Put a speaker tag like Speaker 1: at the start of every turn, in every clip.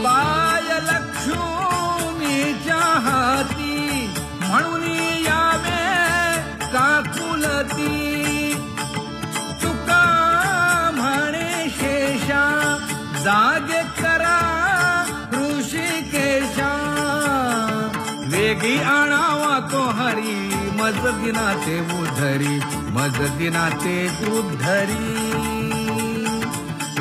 Speaker 1: पाय लक्ष्मीच्या हाती म्हणून यावे काकुलती तुका म्हणे शेषा जागे करा ऋषिकेशा वेगी आणावा तो हरी मज दिनाते उधरी मज दिनाते उद्धरी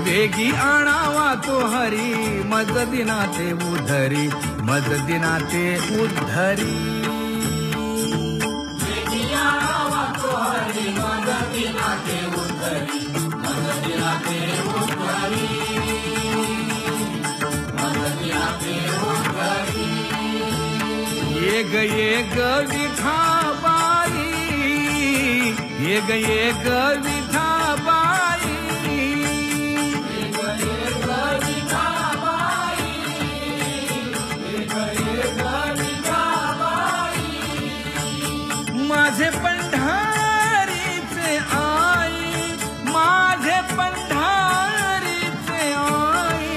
Speaker 1: वेगी आणावा तो हरी मज दिनाते उद्धरी मज दिनाते उद्धरी वेगी आणावा तो हरी मज दिनाते उद्धरी मज दिनाते उद्धरी मज दिनाते उद्धरी ये ग विठाबाई ये ग विठाबाई माझे पंढरीचे आई माझे पंढरीचे आई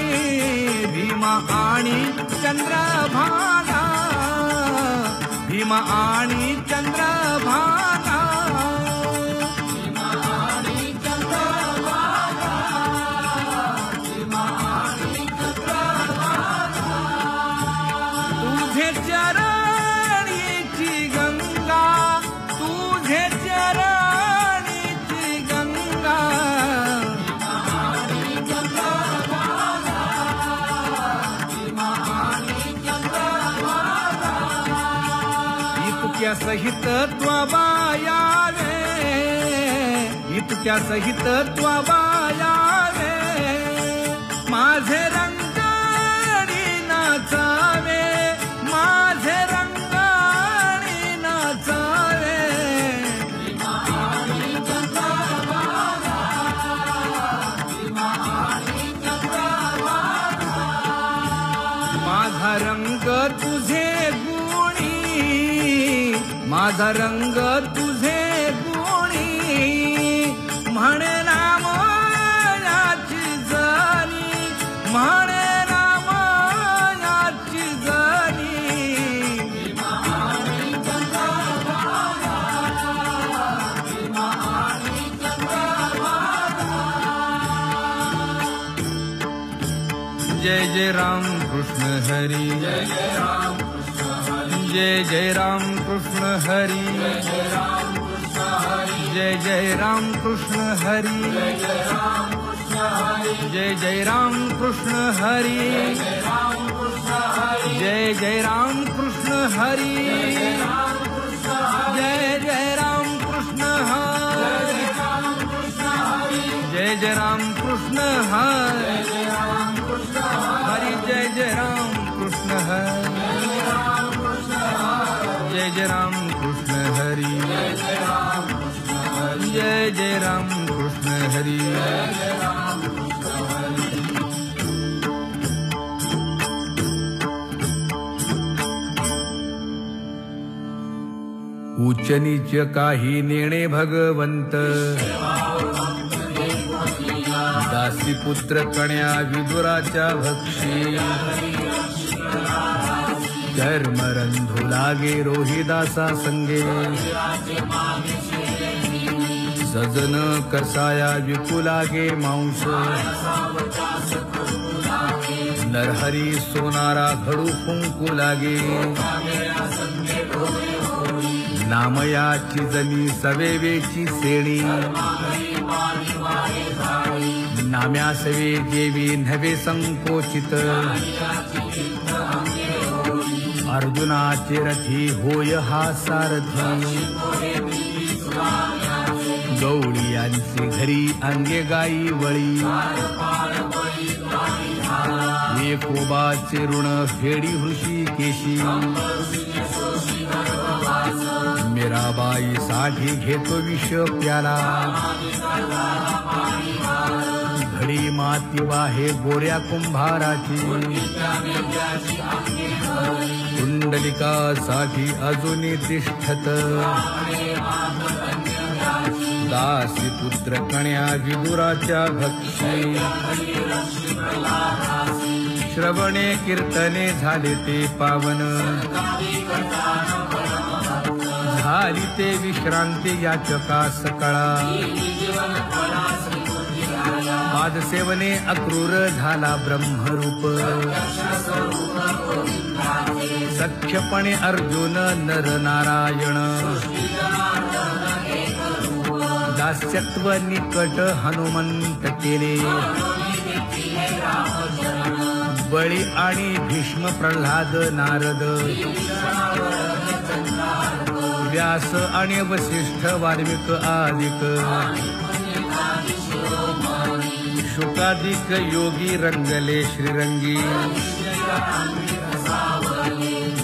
Speaker 1: भीमा आणि चंद्रभागा भीमा आणि चंद्रभागा भीमा आणि चंद्रभागा भीमा आणि चंद्रभागा तुझे चरणीची गंगा तुझे चरणीची गंगा भीमा आणि चंद्रभागा भीमा आणि चंद्रभागा इतक्या सहित त्वबायावे इतक्या सहित त्वबायावे माझे रंगाणी नाचावे माझे रंगाणी नाचावे भीमा आणि चंद्रभागा भीमा आणि चंद्रभागा माझा रंग तुझे माझा रंग तुझे गुणी म्हणे रामाची जनी म्हणे रामाची जनी भीमा आणि चंद्रभागा भीमा आणि चंद्रभागा जय जय राम कृष्ण हरी जय जय राम जय जय राम कृष्ण हरी जय जय राम कृष्ण हरी जय जय राम कृष्ण हरी जय जय राम कृष्ण हरी जय जय राम कृष्ण हरी जय जय राम कृष्ण हरी जय जय राम कृष्ण हरी जय जय राम कृष्ण हरी जय जय राम कृष्ण हरी उच्च नीच काही नेणे भगवंत दासी पुत्र कण्या विदुराच्या भक्षी धर्मरंधू लागे रोहिदासा संगे सजन कसाया विपुलागे मांस नरहरी सोनारा घडू फुंकू लागे नामयाची जनी सवेवेची सेणी नाम्या सवे देवी नव्हे संकोचित अर्जुनाचे रथी होय हा सारथी गवळी यांचे घरी अंगे गाई वळी एकोबाचे ऋण फेडी हृषीकेशी मीराबाई साठी घेतो विष प्याला घडी माती वाहे गोऱ्या कुंभाराची कुंडलिका साठी अजूनही तिष्ठत दासी पुत्र कण्या विदुराच्या भक्ती श्रवणे कीर्तने झाले ते पावन झाली ते विश्रांती याचका सकळा पादसेवने अक्रूर झाला ब्रह्मरूप सख्यपणे अर्जुन नर नारायण दास्यत्व निकट हनुमंत केले बळी आणि भीष्म प्रल्हाद नारद व्यास आणि वसिष्ठ वाल्मिक आदिक शुकादिक योगी रंगले श्रीरंगी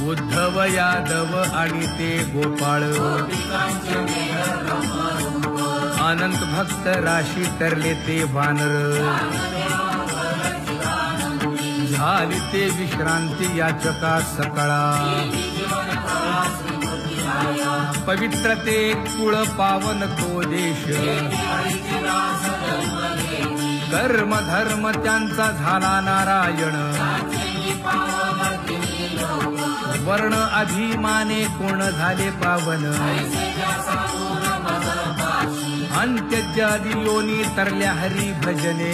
Speaker 1: उद्धव यादव आणि ते गोपाळ अनंत भक्त राशी तरले ते वानर झाली ते विश्रांती याचका सकळा पवित्र ते कुळ पावन तो देश कर्म धर्म त्यांचा झाला नारायण वर्ण अभिमाने कोण झाले पावन अंत्यजादी योनी तरल्या हरी भजने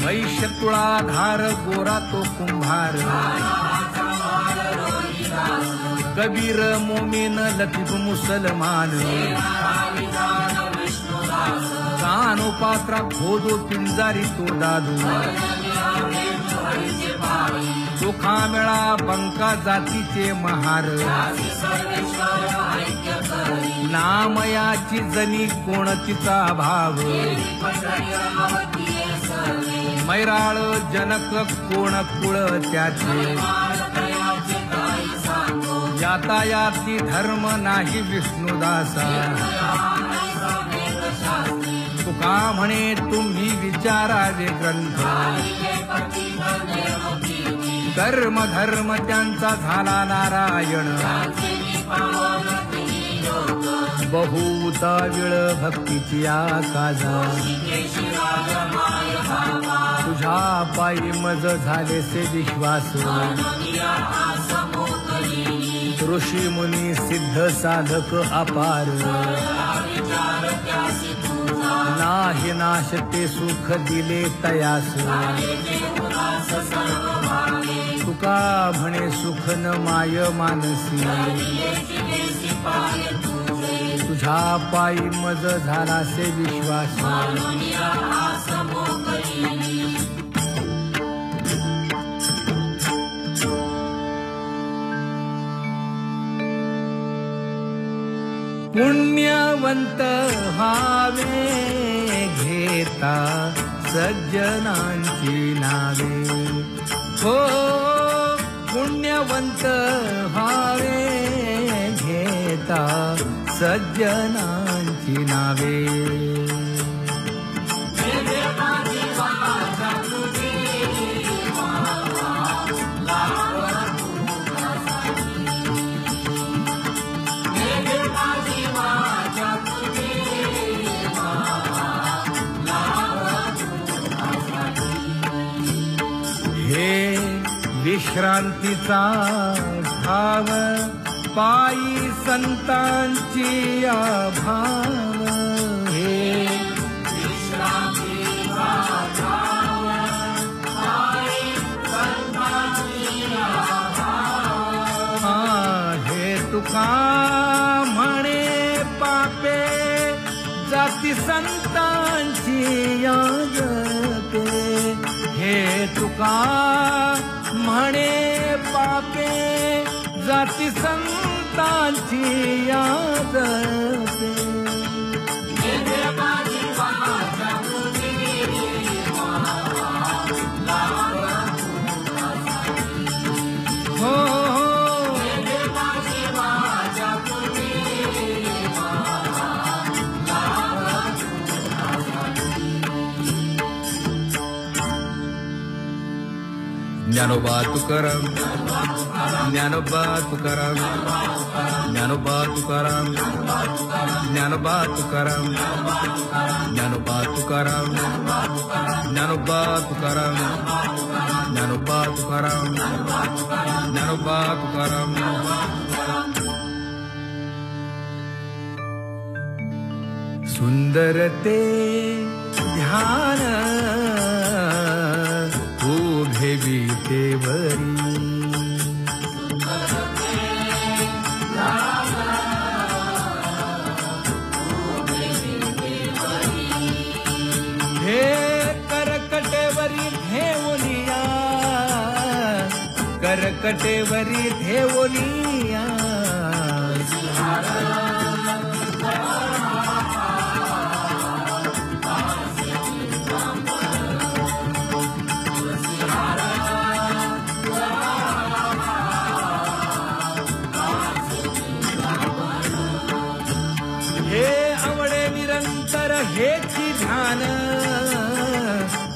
Speaker 1: वैश्य कुळाधार गोरा तो कुंभार कबीर मोमीन लतीफ मुसलमान कानोपात्रा खोदो पिंजारी तो दादू चोखा मेळा बंका जातीचे महार नामयाची जनी कोण तिचा भाव मैराळ जनक कोण कुळ त्याचे यातायाती धर्म नाही विष्णुदासा तुका म्हणे तुम्ही विचारावे ग्रंथ कर्म धर्म त्यांचा झाला नारायण बहुता वेळ भक्तीची आकाजा तुझ्या पायी मज झाले से विश्वास ऋषी मुनी सिद्ध साधक अपार नाही नाश ते सुख दिले तयास तुका म्हणे सुख न माय मानसी तुझ्या पायी मज झाला से विश्वास पुण्यवंत व्हावे घेता सज्जनांची नावे हो पुण्यवंत व्हावे घेता सज्जनांची नावे विश्रांतीचा भाव पायी संतांची भाव हे विश्रांतीचा भाव पायी संतांची भाव हे तुका म्हणे पापे जाती संतांची याजते हे तुका म्हणे पापे जाती संतांची यादते हो ज्ञानोबा तुकाराम, ज्ञानोबा तुकाराम, ज्ञानोबा तुकाराम, ज्ञानोबा तुकाराम, ज्ञानोबा तुकाराम, ज्ञानोबा तुकाराम, ज्ञानोबा तुकाराम, ज्ञानोबा तुकाराम. सुंदर ते ध्यान उभे विटेवरी, हे करकटेवरी घेऊनिया, करकटेवरी घेऊनिया. हेची ध्यान,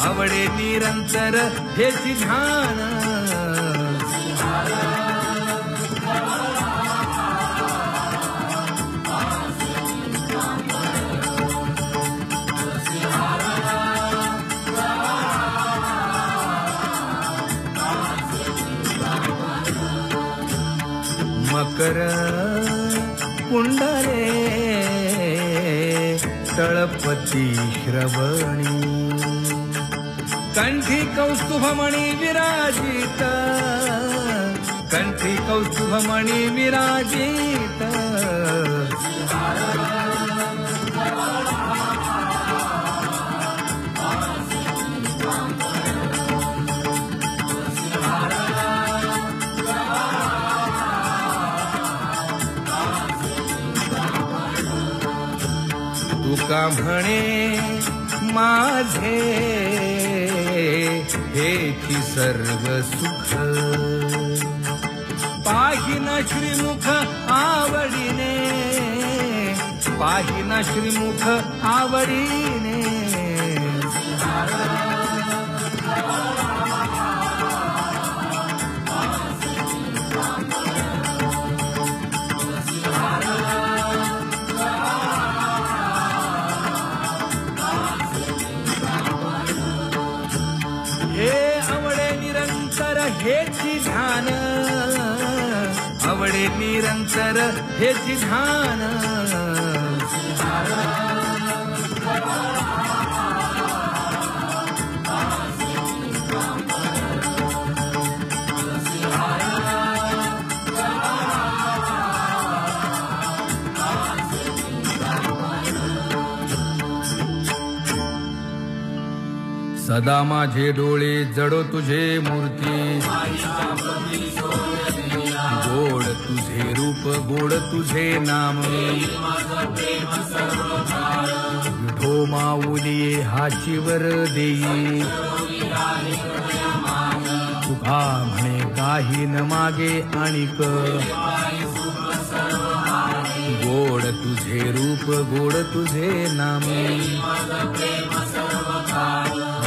Speaker 1: आवडे निरंतर हेची ध्यान. मकर कुंडले तळपती श्रवणी, कंठी कौस्तुभमणी विराजित, कंठी कौस्तुभमणी विराजित. तुका म्हणे माझे हेची सर्व सुख, पाहिना श्रीमुख आवडीने, पाहिना श्रीमुख आवडीने. हेची ध्यान, आवडे निरंतर हेची ध्यान. सदा माझे डोळे जडो तुझे मूर्ती, गोड तुझे रूप गोड तुझे नाम. विठो माऊली हाचीवर देई, तुका म्हणे काही न मागे आणिक. गोड तुझे रूप गोड तुझे नाम.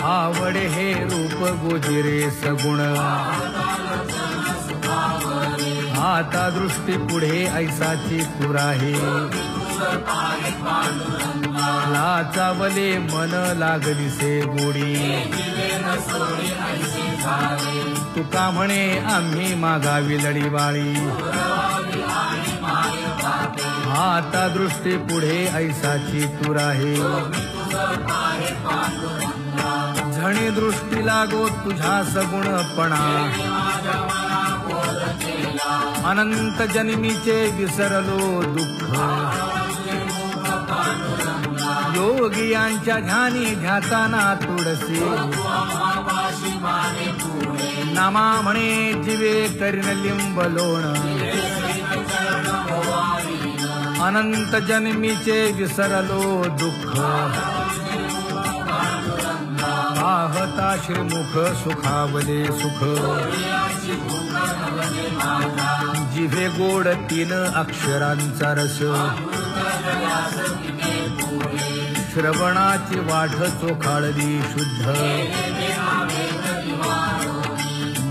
Speaker 1: आवडे हे रूप गोजिरे सगुण, आता दृष्टी पुढे ऐसाची पुराहे. लाचावले मन लागलीसे गोडी, तुका म्हणे आम्ही मागावी लढीवाळी. आता दृष्टी पुढे ऐसाची तुराहे. झणी दृष्टी लागो तुझा सगुणपणा, अनंत जन्मीचे विसरलो दुःख. योगियांच्या ध्यानी ध्याताना तुळसी, नामा म्हणे जीवे करीन लिंब लोण. अनंत जन्मीचे विसरलो दुःख, पाहता श्रीमुख सुखावले सुख. जिभे गोड 3 अक्षरांचा रस, श्रवणाची वाट चोखाळली शुद्ध.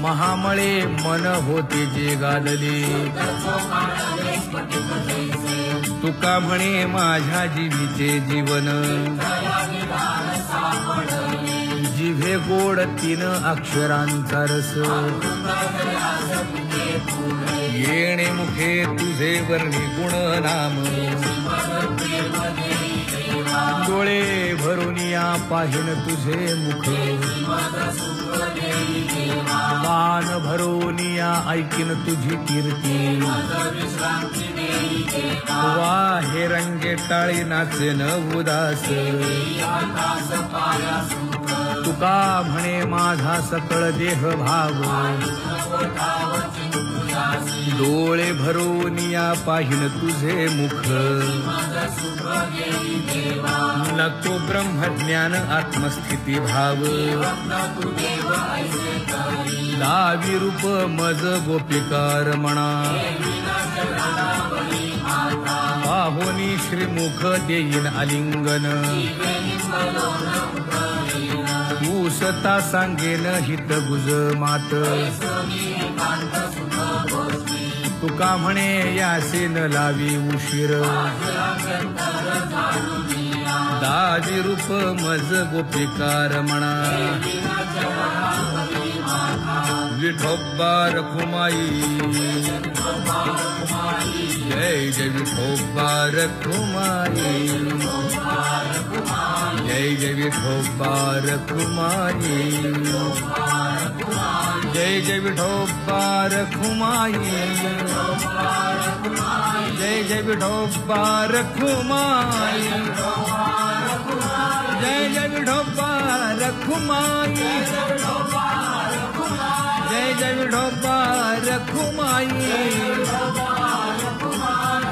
Speaker 1: महामळे मन होते जे गालले तुका म्हणे माझ्या जीवीचे जीवन जिभे गोड 3 अक्षरांचा रस येणे मुखे तुझे वर्णी गुण नाम डोळे भरून या पाहिन तुझे मुख मान भरून या ऐकिन तुझी कीर्ती वाहे रंगे टाळी नाचेन उदास तुका म्हणे माझा सकळ देह भाव डोळे भरून या पाहिन तुझे मुख नको ब्रह्मज्ञान आत्मस्थिती भाव दावी रूप मज गोपिकार म्हणा पाहोनी श्रीमुख देईन आलिंगन तू सता सांगेन हित गुज मात तुका म्हणे यासे न लावी उशीर दावी रूप मज गोपिकार म्हणा विठोबा रखुमाई जय जय विठोबा रखुमाई जय जय विठोबा रखुमाई जय जय विठोबा रखुमाई जय जय विठोबा रखुमाई जय जय विठोबा रखुमाई जय जय विठोबा रखुमाई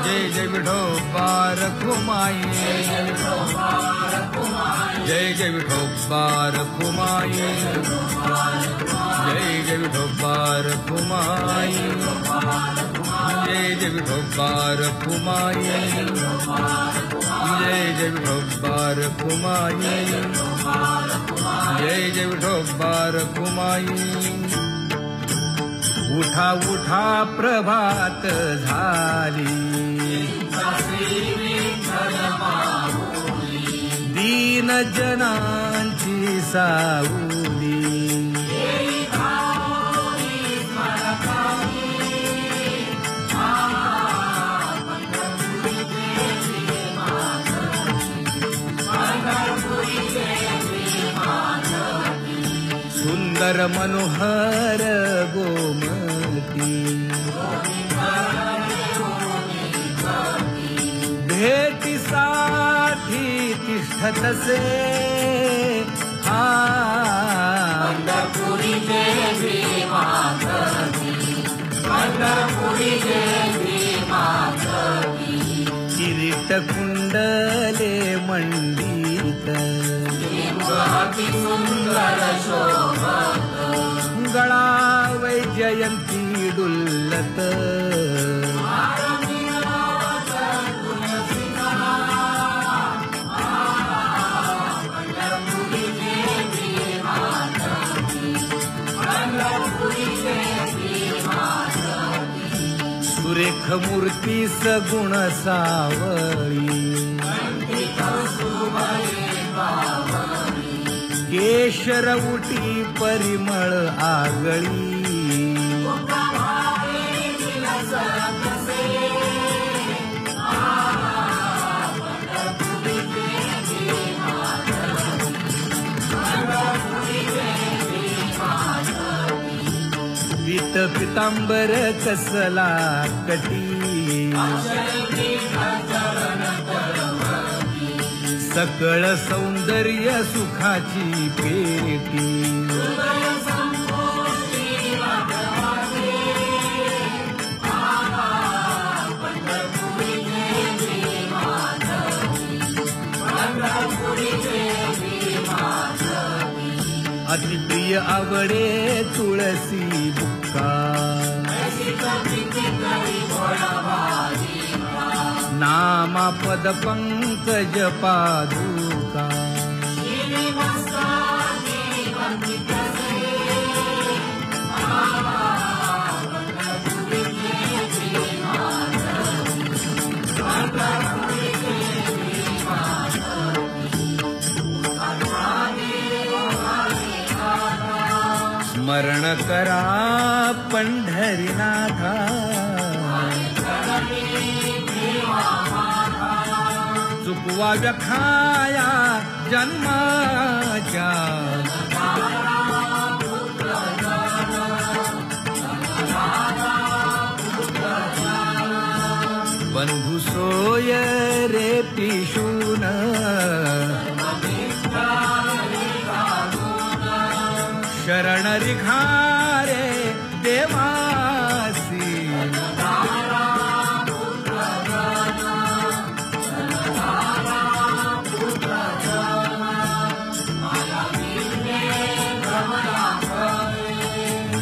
Speaker 1: जय जय विठोबा रखुमाई जय जय विठोबा रखुमाई जय जय विठोबा रखुमाई जय जय विठोबा रखुमाई जय जय विठोबा रखुमाई जय जय विठोबा रखुमाई उठा उठा प्रभात झाली दीन जनांची सावली सुंदर मनोहर गोमती भेटीसाठी तिष्ठतसे पंढरपुरी देवी माधवी पंढरपुरी देवी माधवी किरीट कुंडले मंडित सुंदर शोभत गळा वैजयंती डुल्लत सुरेख मूर्ती सगुण सावळी केशर उटी परिमळ आगळी पीत पितांबर कसला कटी सकळ सौंदर्य सुखाची पेटी अतिप्रिय आवडे तुळसी बुक्का नामा पद पंकज पादुका स्मरण करा पंढरीनाथा, चुकवा व्यखाया जन्माच्या, बंधू सोय रे पिशून, शरण रिघारे देवासी,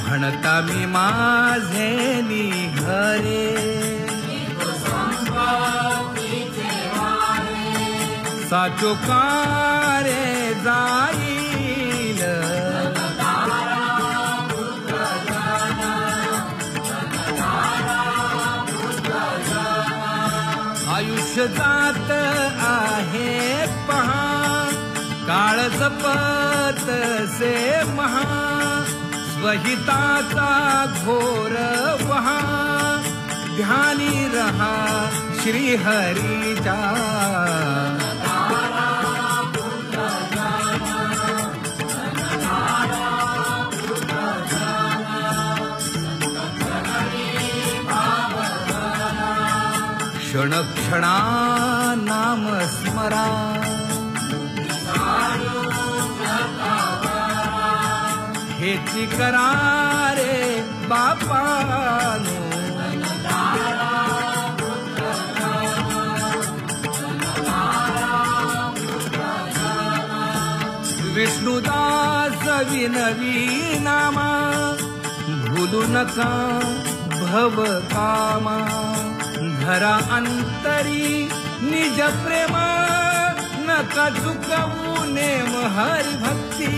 Speaker 1: म्हणता मी माझे निघरे, साचो कारे जाईल, आयुष्य जात आहे पहा, काळ जपत से महा, स्वहिताचा घोर वहा, ध्यानी रहा श्री हरीचा, क्षण क्षणा नाम स्मरा, हेची करारे बापानो, विष्णुदास विनवी नामा, भूलू नका भव कामा, धरा अंतरी निज प्रेमा, नका चुकवू नेम हरि भक्ती,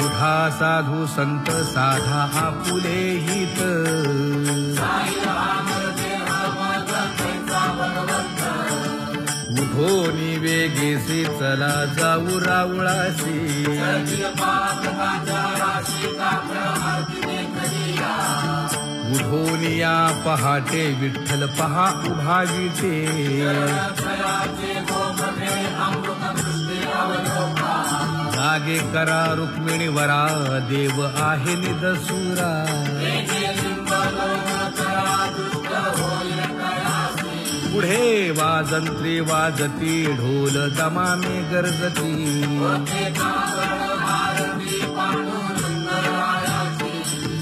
Speaker 1: उठा साधू संत साधा आपुले हित, उठोनी वेगेसे चला जाऊ रावळासी, उठोनी या पहाटे विठ्ठल पहा उभा विटे, जागे करा रुक्मिणी वरा, देव आहे निदसुरा, पुढे वाजंत्री वाजती, ढोल दमामे गरजती,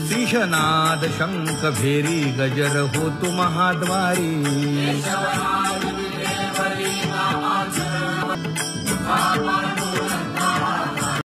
Speaker 1: सिंहनाद शंख भेरी, गजर होतो महाद्वारी,
Speaker 2: केशवराज विजय वरी नामाचरण,